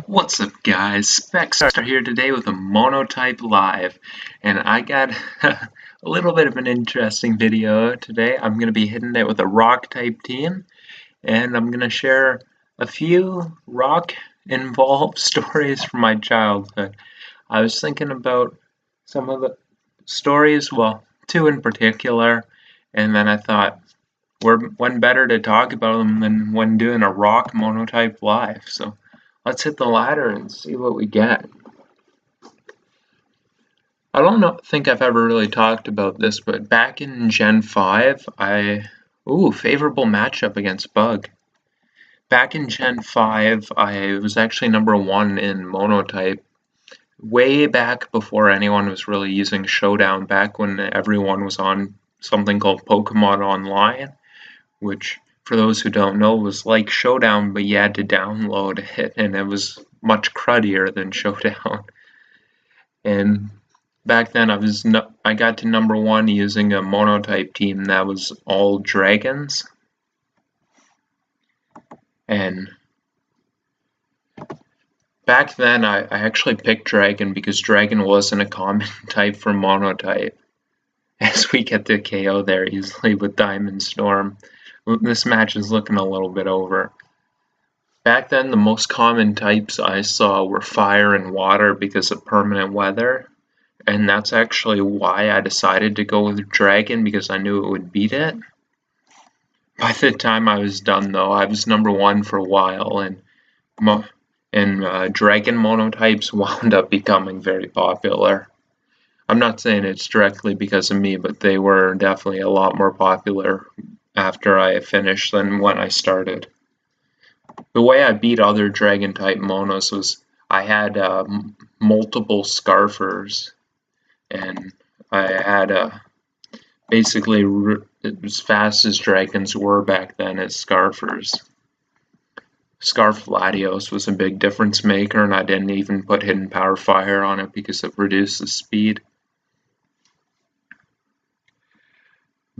What's up guys, Specs are here today with a Monotype Live, and I got a little bit of an interesting video today. I'm going to be hitting it with a rock type team, and I'm going to share a few rock involved stories from my childhood. I was thinking about some of the stories, well, two in particular, and then I thought, when better to talk about them than when doing a rock Monotype Live, so let's hit the ladder and see what we get. I don't think I've ever really talked about this, but back in Gen 5, favorable matchup against Bug. Back in Gen 5, I was actually number 1 in Monotype, way back before anyone was really using Showdown, back when everyone was on something called Pokemon Online, which, for those who don't know, was like Showdown, but you had to download it, and it was much cruddier than Showdown. And back then, I got to number 1 using a Monotype team that was all dragons. And back then, I actually picked Dragon because Dragon wasn't a common type for Monotype, as we get the KO there easily with Diamond Storm. This match is looking a little bit over. Back then, the most common types I saw were fire and water because of permanent weather, and that's actually why I decided to go with Dragon, because I knew it would beat it. By the time I was done, though, I was number 1 for a while, and Dragon monotypes wound up becoming very popular. I'm not saying it's directly because of me, but they were definitely a lot more popular after I finished than when I started. The way I beat other dragon type monos was I had multiple scarfers, and I had basically as fast as dragons were back then as scarfers. Scarf Latios was a big difference maker, and I didn't even put Hidden Power Fire on it because it reduces speed.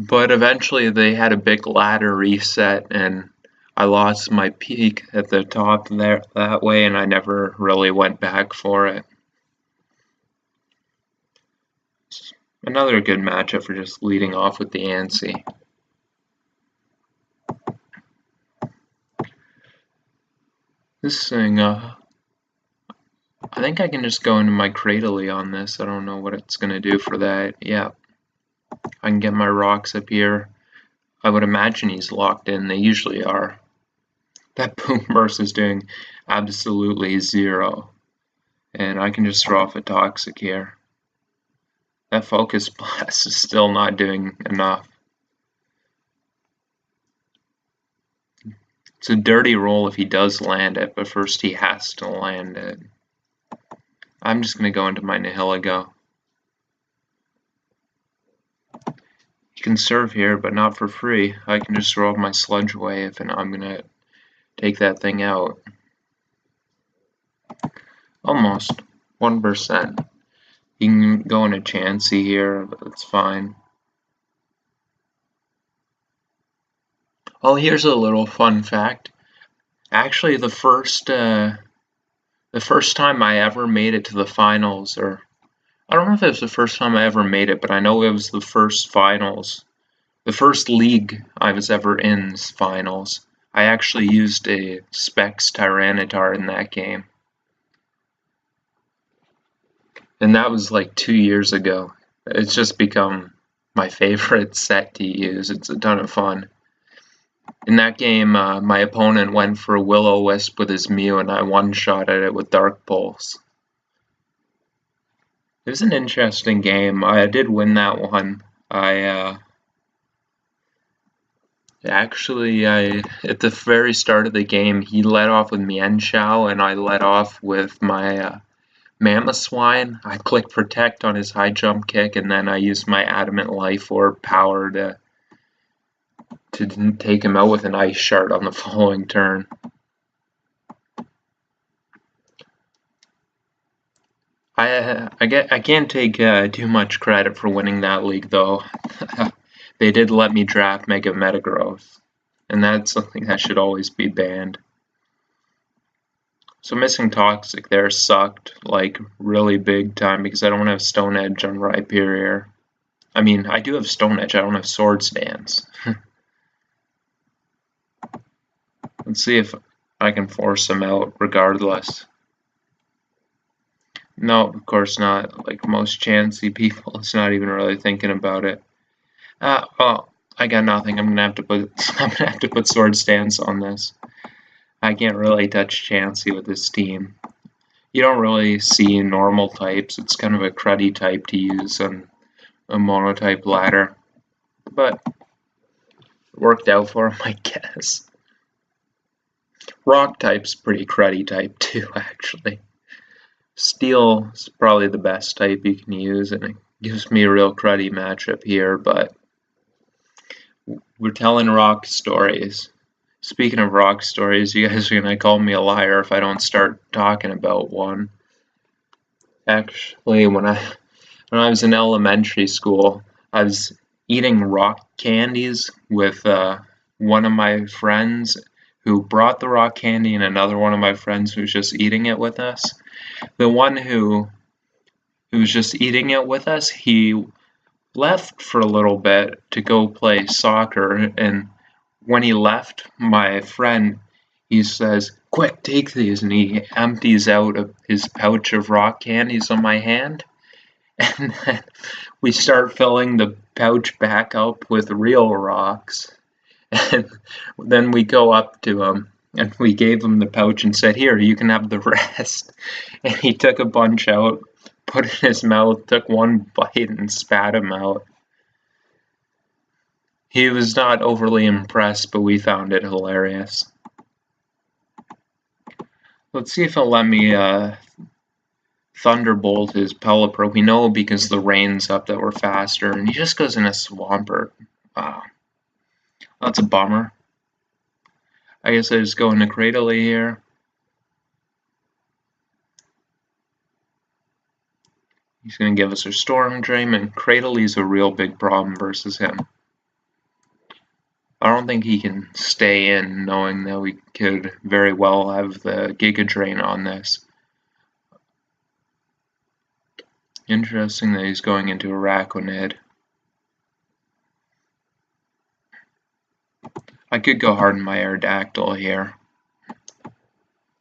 But eventually they had a big ladder reset, and I lost my peak at the top there that way, and I never really went back for it. Another good matchup for just leading off with the Ansi. This thing, I think I can just go into my Cradily on this. I don't know what it's going to do for that. Yeah, I can get my rocks up here. I would imagine he's locked in. They usually are. That Boom Burst is doing absolutely 0. And I can just throw off a Toxic here. That Focus Blast is still not doing enough. It's a dirty roll if he does land it, but first he has to land it. I'm just going to go into my Nihilego. You can serve here, but not for free. I can just throw off my Sludge Wave, and I'm going to take that thing out. Almost. 1%. You can go in a Chansey here, but that's fine. Oh, here's a little fun fact. Actually, the first time I ever made it to the finals, or I don't know if it was the first time I ever made it, but I know it was the first finals. The first league I was ever in's finals. I actually used a Specs Tyranitar in that game. And that was like 2 years ago. It's just become my favorite set to use. It's a ton of fun. In that game, my opponent went for Will-O-Wisp with his Mew, and I one-shotted it with Dark Pulse. It was an interesting game. I did win that one. Actually, at the very start of the game, he led off with Mienshao, and I led off with my Mamoswine. I clicked Protect on his high jump kick, and then I used my Adamant Life Orb power to take him out with an Ice Shard on the following turn. I can't take too much credit for winning that league, though. They did let me draft Mega Metagross, and that's something that should always be banned. So missing Toxic there sucked, like, really big time because I don't have Stone Edge on Rhyperior. I mean, I do have Stone Edge, I don't have Swords Dance. Let's see if I can force him out regardless. No, of course not. Like most chancy people, it's not even really thinking about it. Well, I got nothing. I'm gonna have to put Swords Dance on this. I can't really touch Chansey with this team. You don't really see normal types. It's kind of a cruddy type to use on a monotype ladder. But it worked out for him, I guess. Rock type's pretty cruddy type too, actually. Steel is probably the best type you can use, and it gives me a real cruddy matchup here, but we're telling rock stories. Speaking of rock stories, you guys are gonna call me a liar if I don't start talking about one. Actually, when I was in elementary school, I was eating rock candies with one of my friends who brought the rock candy and another one of my friends who was just eating it with us. The one who was just eating it with us, he left for a little bit to go play soccer, and when he left, my friend, he says, "Quick, take these," and he empties out of his pouch of rock candies on my hand, and then we start filling the pouch back up with real rocks, and then we go up to him, and we gave him the pouch and said, "Here, you can have the rest," and he took a bunch out, put it in his mouth, took one bite, and spat him out. He was not overly impressed, but we found it hilarious. Let's see if he'll let me Thunderbolt his Pelipper. We know because the rain's up that we're faster, and he just goes in a Swampert. Wow. That's a bummer. I guess I just go into Cradily here. He's going to give us a Storm Dream, and Cradely's a real big problem versus him. I don't think he can stay in, knowing that we could very well have the Giga Drain on this. Interesting that he's going into Araquanid. I could go hard in my Aerodactyl here.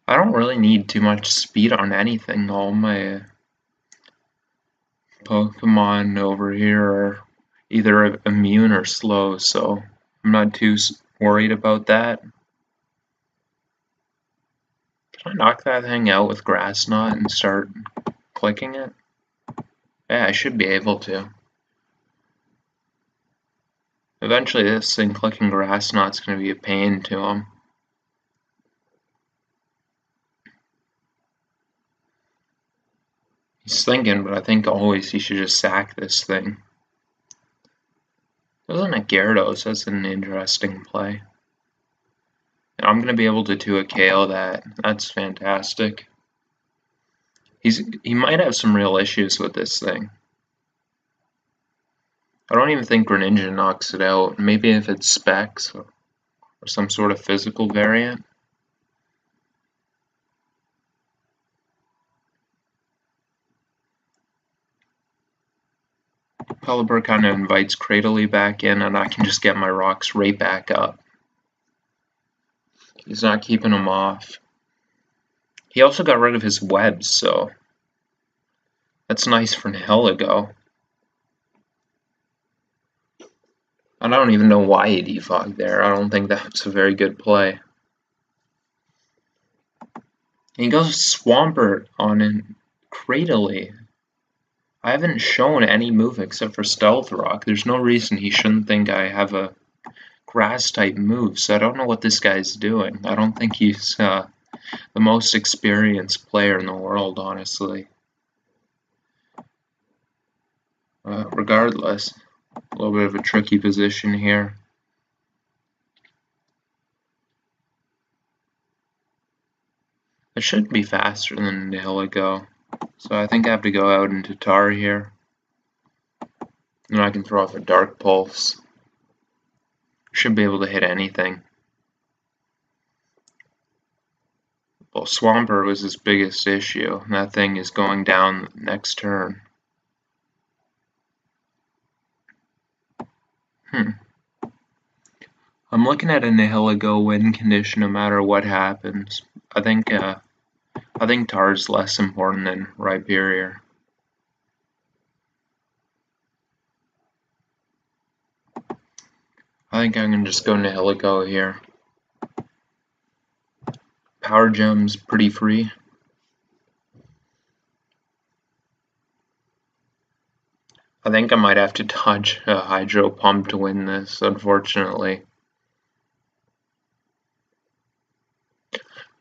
I don't really need too much speed on anything. All my Pokemon over here are either immune or slow, so I'm not too worried about that. Can I knock that thing out with Grass Knot and start clicking it? Yeah, I should be able to. Eventually this thing clicking Grass Knot's going to be a pain to him. He's thinking, but I think always he should just sack this thing. Doesn't it Gyarados? That's an interesting play. And I'm going to be able to 2 a KO that. That's fantastic. He might have some real issues with this thing. I don't even think Greninja knocks it out. Maybe if it's Specs or some sort of physical variant. Pelipper kind of invites Cradily back in, and I can just get my rocks right back up. He's not keeping them off. He also got rid of his webs, so that's nice for Nihilego. I don't even know why he defogged there. I don't think that's a very good play. And he goes Swampert on Cradily. I haven't shown any move except for Stealth Rock. There's no reason he shouldn't think I have a grass type move, so I don't know what this guy's doing. I don't think he's the most experienced player in the world, honestly. Regardless, a little bit of a tricky position here. It should be faster than Nihilego, so I think I have to go out into Tar here. And I can throw off a Dark Pulse. Should be able to hit anything. Well, Swampert was his biggest issue. That thing is going down next turn. I'm looking at a Nihilego win condition no matter what happens. I think Tar's less important than Rhyperior. I think I'm gonna just go Nihilego here. Power Gem's pretty free. I think I might have to dodge a Hydro Pump to win this, unfortunately.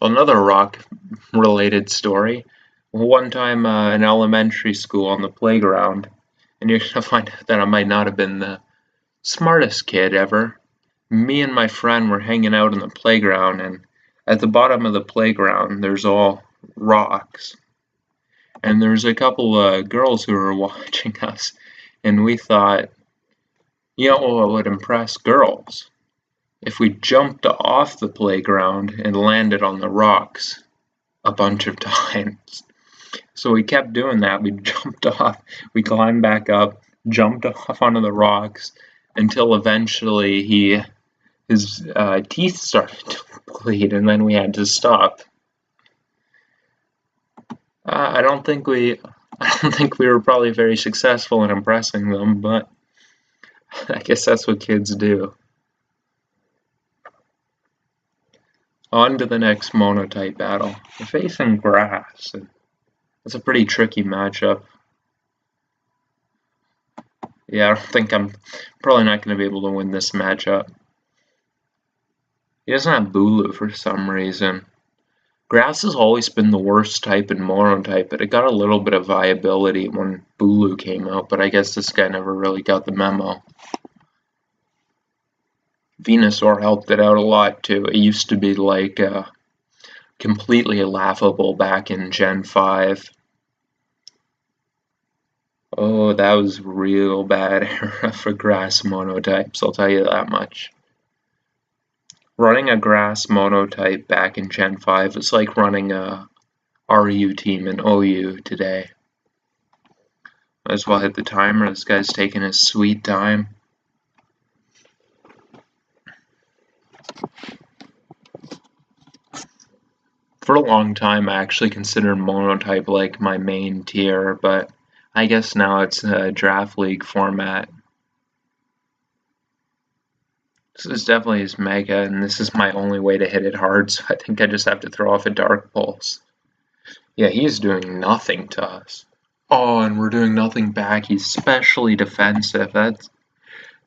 Another rock-related story. One time in elementary school on the playground, and you're gonna find out that I might not have been the smartest kid ever. Me and my friend were hanging out in the playground, and at the bottom of the playground there's all rocks. And there's a couple of girls who were watching us, and we thought, you know what would impress girls? If we jumped off the playground and landed on the rocks a bunch of times. So we kept doing that. We jumped off, we climbed back up, jumped off onto the rocks until eventually his teeth started to bleed, and then we had to stop. I don't think we were probably very successful in impressing them, but I guess that's what kids do. On to the next Monotype battle. We're facing Grass, and it's a pretty tricky matchup. Yeah, I don't think I'm probably not going to be able to win this matchup. He doesn't have Bulu for some reason. Grass has always been the worst type in Monotype, but it got a little bit of viability when Bulu came out, but I guess this guy never really got the memo. Venusaur helped it out a lot too. It used to be like completely laughable back in Gen 5. Oh, that was real bad era for Grass Monotypes, I'll tell you that much. Running a Grass Monotype back in Gen 5 is like running a RU team in OU today. Might as well hit the timer. This guy's taking his sweet time. For a long time, I actually considered Monotype like my main tier, but I guess now it's a draft league format. This is definitely his Mega, and this is my only way to hit it hard, so I think I just have to throw off a Dark Pulse. Yeah, he's doing nothing to us. Oh, and we're doing nothing back. He's specially defensive.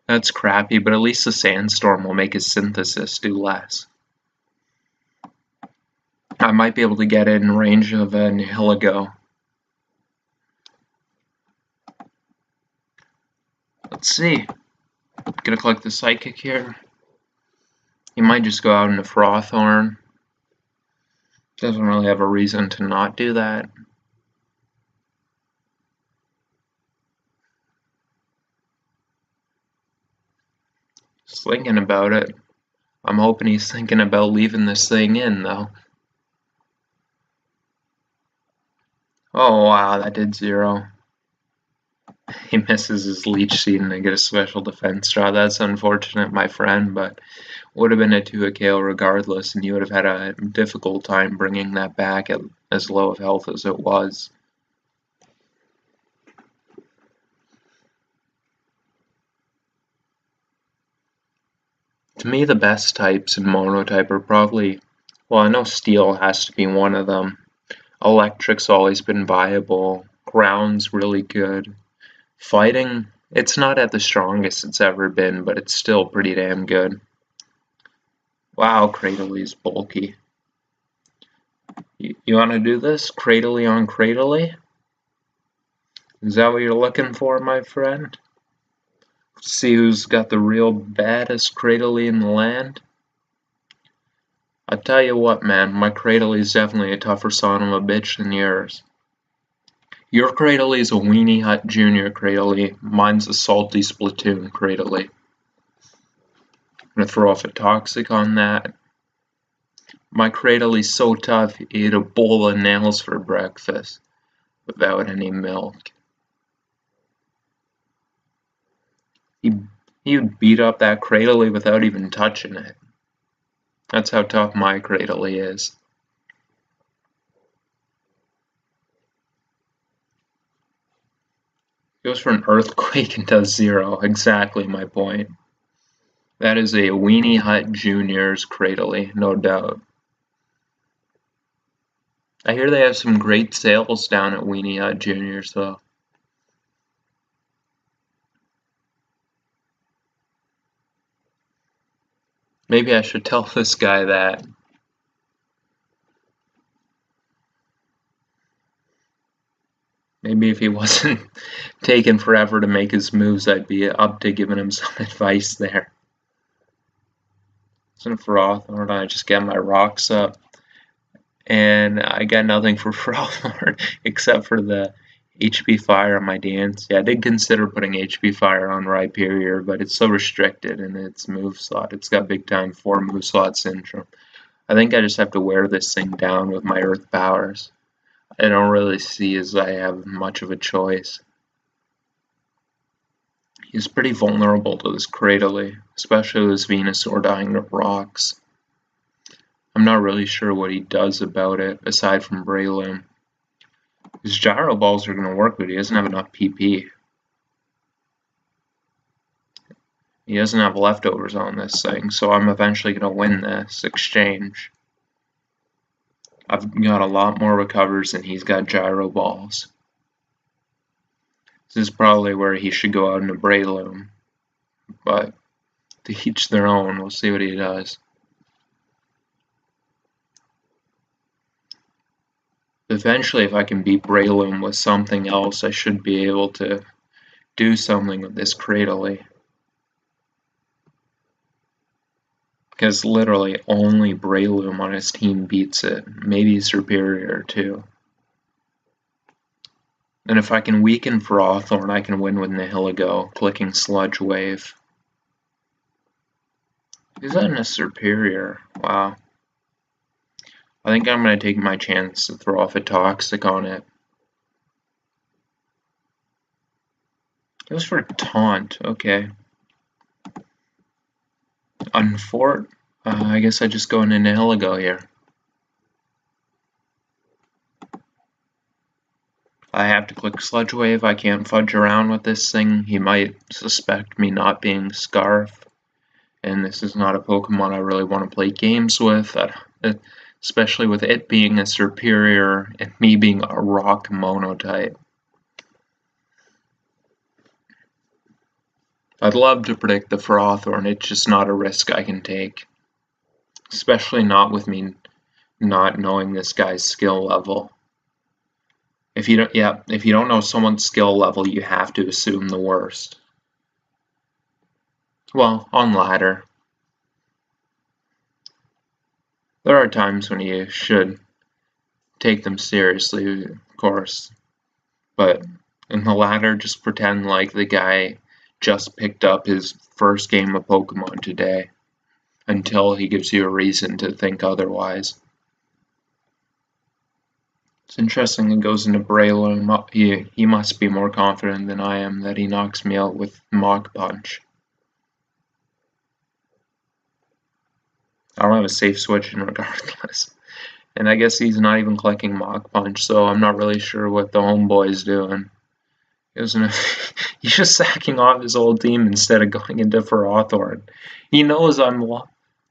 That's crappy, but at least the Sandstorm will make his Synthesis do less. I might be able to get it in range of a Nihilego. Let's see. Gonna collect the Psychic here. He might just go out into Frothorn. Doesn't really have a reason to not do that. Just thinking about it. I'm hoping he's thinking about leaving this thing in, though. Oh wow, that did 0. He misses his Leech Seed and I get a special defense draw. That's unfortunate, my friend, but would have been a 2 KO regardless, and you would have had a difficult time bringing that back at as low of health as it was. To me, the best types in Monotype are probably, well, I know Steel has to be one of them. Electric's always been viable. Ground's really good. Fighting, it's not at the strongest it's ever been, but it's still pretty damn good. Wow, Cradley's bulky. You want to do this? Cradley on Cradley? Is that what you're looking for, my friend? Let's see who's got the real baddest Cradley in the land. I'll tell you what, man, my Cradley's definitely a tougher son of a bitch than yours. Your Cradley's a Weenie Hut Jr. Cradley. Mine's a Salty Splatoon Cradley. I'm gonna throw off a Toxic on that. My Cradley's so tough, he ate a bowl of nails for breakfast without any milk. He would beat up that Cradley without even touching it. That's how tough my Cradley is. Goes for an earthquake and does 0. Exactly my point. That is a Weenie Hut Junior's Cradley, no doubt. I hear they have some great sales down at Weenie Hut Junior's though. Maybe I should tell this guy that. Maybe if he wasn't taking forever to make his moves, I'd be up to giving him some advice there. So for Hawthorne, I just get my rocks up. And I got nothing for Hawthorne except for the HP Fire on my dance. Yeah, I did consider putting HP Fire on Rhyperior, but it's so restricted in its move slot. It's got big time 4 move slot syndrome. I think I just have to wear this thing down with my Earth powers. I don't really see as I have much of a choice. He's pretty vulnerable to this Cradley, especially with his Venusaur dying to rocks. I'm not really sure what he does about it, aside from Breloom. His Gyro Balls are going to work, but he doesn't have enough PP. He doesn't have leftovers on this thing, so I'm eventually going to win this exchange. I've got a lot more recovers than he's got Gyro Balls. This is probably where he should go out into Breloom, but to each their own. We'll see what he does. Eventually, if I can beat Breloom with something else, I should be able to do something with this Cradley. Because literally only Breloom on his team beats it. Maybe Superior too. And if I can weaken for Hawthorne, I can win with Nihilego, clicking Sludge Wave. Is that in a Superior? Wow. I think I'm going to take my chance to throw off a Toxic on it. It was for Taunt, okay. Unfort? I guess I just go into Nihilego here. I have to click Sludge Wave. I can't fudge around with this thing. He might suspect me not being Scarf. And this is not a Pokemon I really want to play games with, especially with it being a Superior and me being a Rock Monotype. I'd love to predict the Hawthorne, it's just not a risk I can take. Especially not with me not knowing this guy's skill level. If you don't know someone's skill level, you have to assume the worst. Well, on ladder. There are times when you should take them seriously, of course. But in the ladder, just pretend like the guy just picked up his first game of Pokemon today until he gives you a reason to think otherwise. It's interesting it goes into Breloom. He must be more confident than I am that he knocks me out with Mach Punch. I don't have a safe switch in regardless. And I guess he's not even clicking Mach Punch, so I'm not really sure what the homeboy's doing. He's just sacking off his whole team instead of going into for Hawthorne. He knows I'm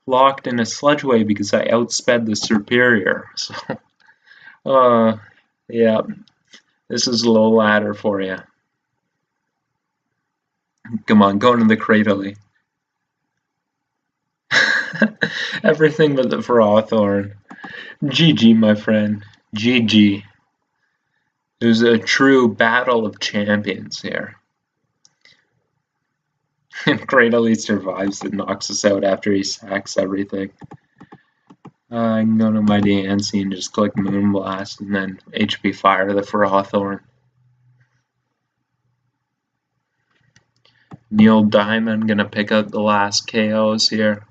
locked in a Sludge Wave because I outsped the Superior. So, yeah, this is low ladder for you. Come on, go into the Cradley. Everything but the for Hawthorne. GG, my friend. GG. There's a true battle of champions here. And Cradley survives and knocks us out after he sacks everything. I can go to my DNC and just click Moonblast and then HP Fire the for Hawthorne. Neil Diamond gonna pick up the last KOs here.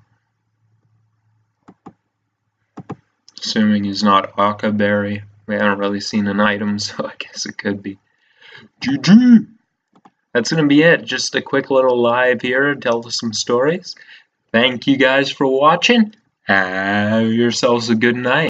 Assuming he's not Akaberry. We haven't really seen an item, so I guess it could be. GG! That's gonna be it. Just a quick little live here to tell some stories. Thank you guys for watching. Have yourselves a good night.